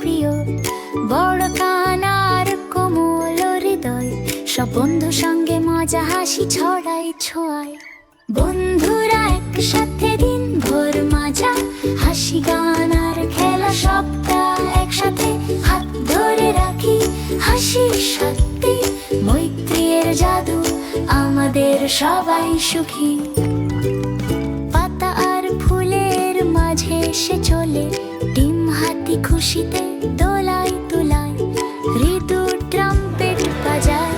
প্রিয়, বড় কান আর কোমল হৃদয়, সব বন্ধু সঙ্গে মজা হাসি ছড়াই ছোঁয়ায়। বন্ধুরা একসাথে দিন ভোর মাজা, হাসি গান আর খেলা সবটা একসাথে, হাত ধরে রাখি হাসি সত্যি, মৈত্রীর জাদু আমাদের সবাই সুখী। পাতা আর ফুলের মাঝে সে চলে, ডিম হাতি খুশিতে দোলায় তুলায়, ঋতু ট্রাম্পেট বাজায়,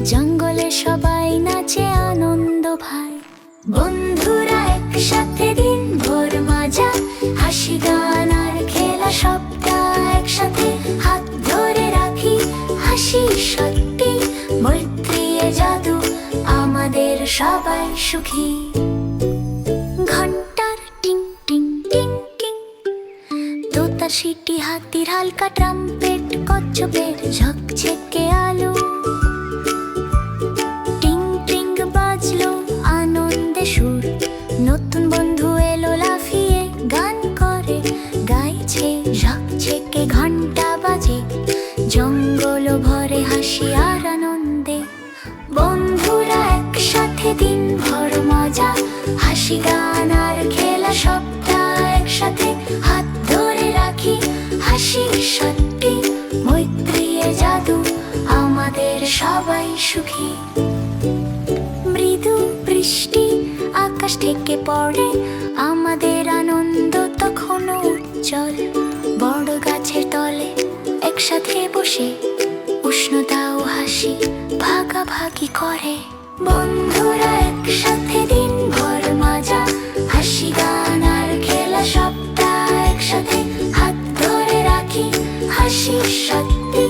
জঙ্গলে সবাই নাচে আনন্দ ভাই। বন্ধুরা একসাথে দিন ভোর মাজা, হাসি গান আর খেলা সবটা একসাথে, হাত ধরে রাখি হাসি সত্যি, মৈত্রীর জাদু আমাদের সবাই সুখী। ঘন্টার টিং টিং টিং টিং, তোতার সিটি, হাতির হালকা ট্রাম্পেট, কচ্ছপের ঝকঝকে আলো, টিং টিং বাজলো আনন্দে সুর, নতুন বন্ধু এলো লাফিয়ে গান করে, গাইছে ঝকঝকে ঘন্টা বাজে, জঙ্গল ভরে হাসি আর আনন্দে। বন্ধুরা একসাথে দিন ভর মজা, হাসি গান আর খেলা সবটা একসাথে, হাত ধরে রাখি হাসি সত্যি, মৈত্রীর জাদু আমাদের সবাই সুখী। মৃদু বৃষ্টি আকাশ থেকে পড়ে, আমাদের আনন্দ তখনও উজ্জ্বল, বড় গাছের তলে একসাথে বসে উষ্ণতা ও হাসি ভাগাভাগি করে। বন্ধুরা একসাথে দিন ভর মাজা, হাসি গান আর খেলা সবটা একসাথে, হাত ধরে রাখি হাসি সত্যি,